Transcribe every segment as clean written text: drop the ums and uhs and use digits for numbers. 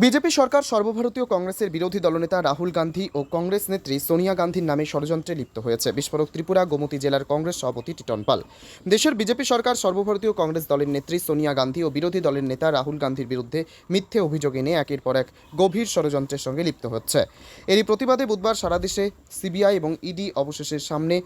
BJP সরকার সর্বভারতীয় কংগ্রেসের বিরোধী দলনেতা রাহুল গান্ধী ও কংগ্রেস নেত্রী সোনিয়া গান্ধীর নামে ষড়যন্ত্রে লিপ্ত হয়েছে। বিস্ফোরক ত্রিপুরা গোমতী জেলার কংগ্রেস সভাপতি টিটন পাল। দেশের বিজেপি সরকার সর্বভারতীয় কংগ্রেস দলের নেত্রী সোনিয়া গান্ধী ও বিরোধী দলের নেতা রাহুল গান্ধীর বিরুদ্ধে মিথ্যে অভিযোগ এনে একের পর এক গভীর ষড়যন্ত্রের সঙ্গে লিপ্ত হচ্ছে। এরই প্রতিবাদে বুধবার সারা দেশে সিবিআই এবং ইডি অবশেষের সামনে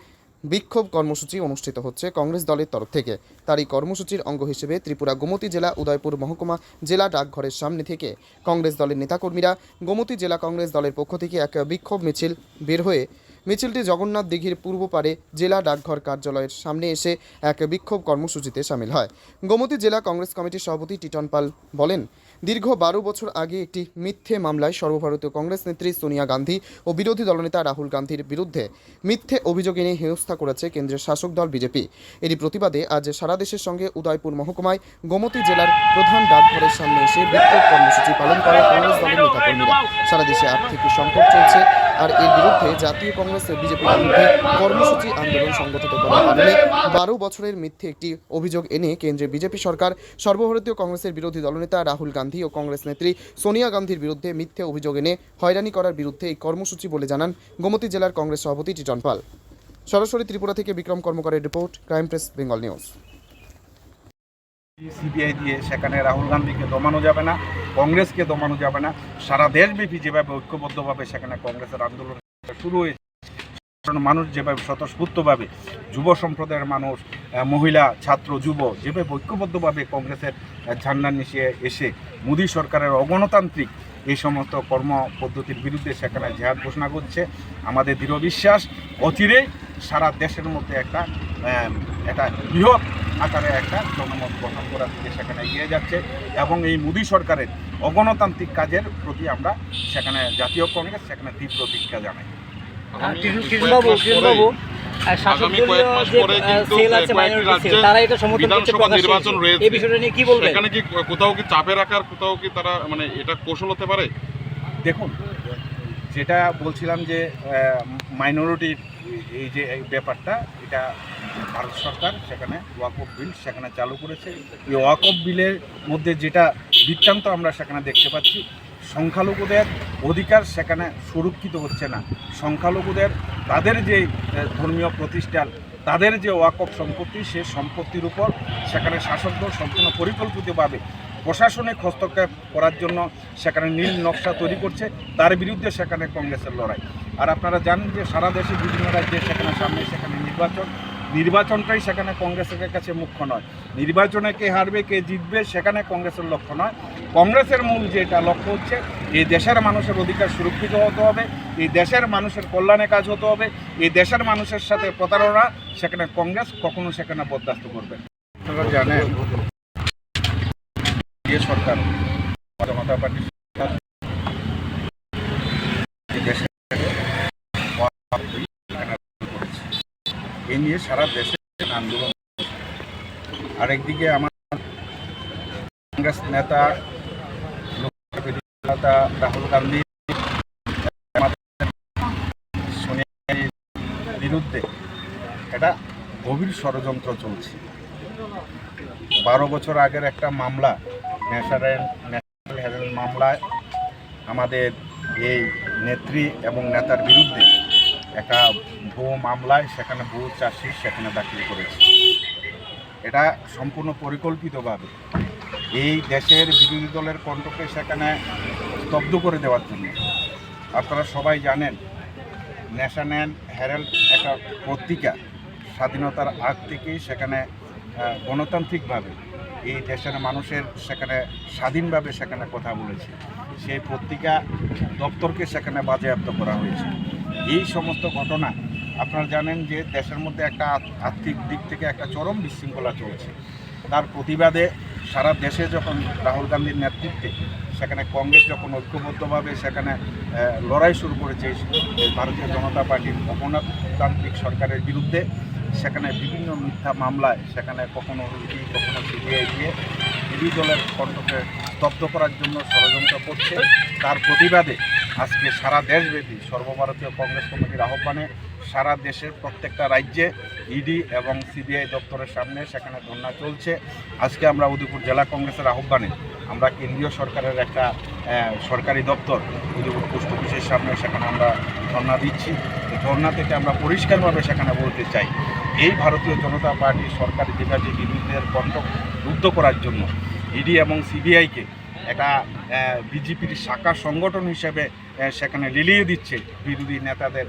বিক্ষোভ কর্মসূচি অনুষ্ঠিত হচ্ছে কংগ্রেস দলের তরফ থেকে। তার এই কর্মসূচির অঙ্গ হিসেবে ত্রিপুরা গোমতী জেলা উদয়পুর মহকুমা জেলা ডাকঘরের সামনে থেকে কংগ্রেস দলের নেতাকর্মীরা গোমতী জেলা কংগ্রেস দলের পক্ষ থেকে এক বিক্ষোভ মিছিল বের হয়ে মিছিলটি জগন্নাথ দিঘির পূর্ব পারে জেলা ডাকঘর কার্যালয়ের সামনে এসে এক বিক্ষোভ কর্মসূচিতে সামিল হয়। গোমতী জেলা কংগ্রেস কমিটির সভাপতি টিটন পাল বলেন, দীর্ঘ 12 বছর আগে একটি মিথ্যে মামলায় সর্বভারতীয় কংগ্রেস নেত্রী সোনিয়া গান্ধী ও বিরোধী দলনেতা রাহুল গান্ধীর বিরুদ্ধে মিথ্যে অভিযোগ এনে হেনস্থা করেছে কেন্দ্রের শাসক দল বিজেপি। এরই প্রতিবাদে আজ সারা দেশের সঙ্গে উদয়পুর মহকুমায় গোমতী জেলার প্রধান ডাকঘরের সামনে এসে বিক্ষোভ কর্মসূচি পালন করে কংগ্রেস দলের নেতাকর্মীরা। সারা দেশে আর্থিক সংকট চলছে, আর এর বিরুদ্ধে জাতীয় কংগ্রেস বিজেপির বিরুদ্ধে কর্মসূচি আন্দোলন সংগঠিত করার কারণে 12 বছরের মিথ্যে একটি অভিযোগ এনে কেন্দ্রের বিজেপি সরকার সর্বভারতীয় কংগ্রেসের বিরোধী দলনেতা রাহুল গান্ধী ও কংগ্রেস নেত্রী সোনিয়া গান্ধীর বিরুদ্ধে মিথ্যে অভিযোগ এনে হয়রানি করার বিরুদ্ধে এই কর্মসূচি বলে জানান গোমতী জেলার কংগ্রেস সভাপতি টিটন পাল। সরাসরি ত্রিপুরা থেকে বিক্রম কর্মকারের report, crime press Bengal news. CBI দিয়ে সেখানে রাহুল গান্ধীকে দমানো যাবে না, কংগ্রেসকে দমানো যাবে না। সারা দেশব্যাপী যেভাবে ঐক্যবদ্ধভাবে সেখানে কংগ্রেসের আন্দোলন শুরু হয়েছে, মানুষ যেভাবে স্বতঃস্ফূর্তভাবে, যুব সম্প্রদায়ের মানুষ, মহিলা, ছাত্র, যুব যেভাবে ঐক্যবদ্ধভাবে কংগ্রেসের ঝান্ডা নিচে এসে মোদী সরকারের অগণতান্ত্রিক এই সমস্ত কর্ম পদ্ধতির বিরুদ্ধে সেখানে জেহাদ ঘোষণা করছে, আমাদের দৃঢ় বিশ্বাস অচিরেই সারা দেশের মধ্যে একটা বৃহৎ আকারে একটা জনমত গঠন করার দিকে সেখানে এগিয়ে যাচ্ছে। এবং এই মোদী সরকারের অগণতান্ত্রিক কাজের প্রতি আমরা সেখানে জাতীয় কংগ্রেস সেখানে তীব্র ধিক্কার জানাই। কোথাও কি চাপে রাখার, কোথাও কি তারা মানে এটা কৌশল হতে পারে? দেখুন, যেটা বলছিলাম যে মাইনরিটির এই যে ব্যাপারটা, এটা ভারত সরকার সেখানে ওয়াকফ বিল সেখানে চালু করেছে। এই ওয়াকফ বিলের মধ্যে যেটা বৃত্তান্ত আমরা সেখানে দেখতে পাচ্ছি, সংখ্যালঘুদের অধিকার সেখানে সুরক্ষিত হচ্ছে না। সংখ্যালঘুদের তাদের যে ধর্মীয় প্রতিষ্ঠান, তাদের যে ওয়াকফ সম্পত্তি, সে সম্পত্তির উপর সেখানে শাসক দল সম্পূর্ণ পরিকল্পিতভাবে প্রশাসনিক হস্তক্ষেপ করার জন্য সেখানে নীল নকশা তৈরি করছে। তার বিরুদ্ধে সেখানে কংগ্রেসের লড়াই। আর আপনারা জানেন যে সারা দেশে বিভিন্ন রাজ্যে সেখানে সামনে সেখানে নির্বাচনটাই সেখানে কংগ্রেসের কাছে মুখ্য নয়। নির্বাচনে কে হারবে, কে জিতবে, সেখানে কংগ্রেসের লক্ষ্য নয়। কংগ্রেসের মূল যেটা লক্ষ্য হচ্ছে, এই দেশের মানুষের অধিকার সুরক্ষিত হতে হবে, এই দেশের মানুষের কল্যাণে কাজ হতে হবে। এই দেশের মানুষের সাথে প্রতারণা সেখানে কংগ্রেস কখনো সেখানে বরদাস্ত করবে। আপনারা জানেন সরকার জনতা পার্টি এই নিয়ে সারা দেশে আন্দোলন। আরেকদিকে আমার কংগ্রেস নেতা রাহুল গান্ধী সোনিয়ার বিরুদ্ধে একটা গভীর ষড়যন্ত্র চলছে। 12 বছর আগের একটা মামলা, ন্যাশনাল হেরাল্ড মামলায় আমাদের এই নেত্রী এবং নেতার বিরুদ্ধে একটা ভুয়ো মামলায় সেখানে ভুয়ো চার্জশিট সেখানে দাখিল করেছে। এটা সম্পূর্ণ পরিকল্পিতভাবে এই দেশের বিরোধী দলের কণ্ঠকে সেখানে স্তব্ধ করে দেওয়ার জন্য। আপনারা সবাই জানেন, ন্যাশনাল হেরাল্ড একটা পত্রিকা স্বাধীনতার আগ থেকেই সেখানে গণতান্ত্রিকভাবে এই দেশের মানুষের সেখানে স্বাধীনভাবে সেখানে কথা বলেছে। সেই পত্রিকা দপ্তরকে সেখানে বাজেয়াপ্ত করা হয়েছে। এই সমস্ত ঘটনা আপনারা জানেন যে দেশের মধ্যে একটা আর্থিক দিক থেকে একটা চরম বিশৃঙ্খলা চলছে। তার প্রতিবাদে সারা দেশে যখন রাহুল গান্ধীর নেতৃত্বে সেখানে কংগ্রেস যখন ঐক্যবদ্ধভাবে সেখানে লড়াই শুরু করেছে ভারতীয় জনতা পার্টির অগণতান্ত্রিক সরকারের বিরুদ্ধে, সেখানে বিভিন্ন মিথ্যা মামলায় সেখানে কখনো ইডি কখনো সিবিআই দিয়ে বিরোধী দলের কণ্ঠকে স্তব্ধ করার জন্য ষড়যন্ত্র করছে। তার প্রতিবাদে আজকে সারা দেশব্যাপী সর্বভারতীয় কংগ্রেস কমিটির আহ্বানে সারা দেশের প্রত্যেকটা রাজ্যে ইডি এবং সিবিআই দপ্তরের সামনে সেখানে ধর্ণা চলছে। আজকে আমরা উদয়পুর জেলা কংগ্রেসের আহ্বানে আমরা কেন্দ্রীয় সরকারের একটা সরকারি দপ্তর উদয়পুর পোস্ট অফিসের সামনে সেখানে আমরা ধর্ণা দিচ্ছি। এই ধর্ণা থেকে আমরা পরিষ্কারভাবে সেখানে বলতে চাই, এই ভারতীয় জনতা পার্টি সরকারি যেভাবে বিরোধীদের কণ্ঠ রুদ্ধ করার জন্য ইডি এবং সিবিআইকে একটা বিজেপির শাখা সংগঠন হিসেবে সেখানে লিলিয়ে দিচ্ছে বিরোধী নেতাদের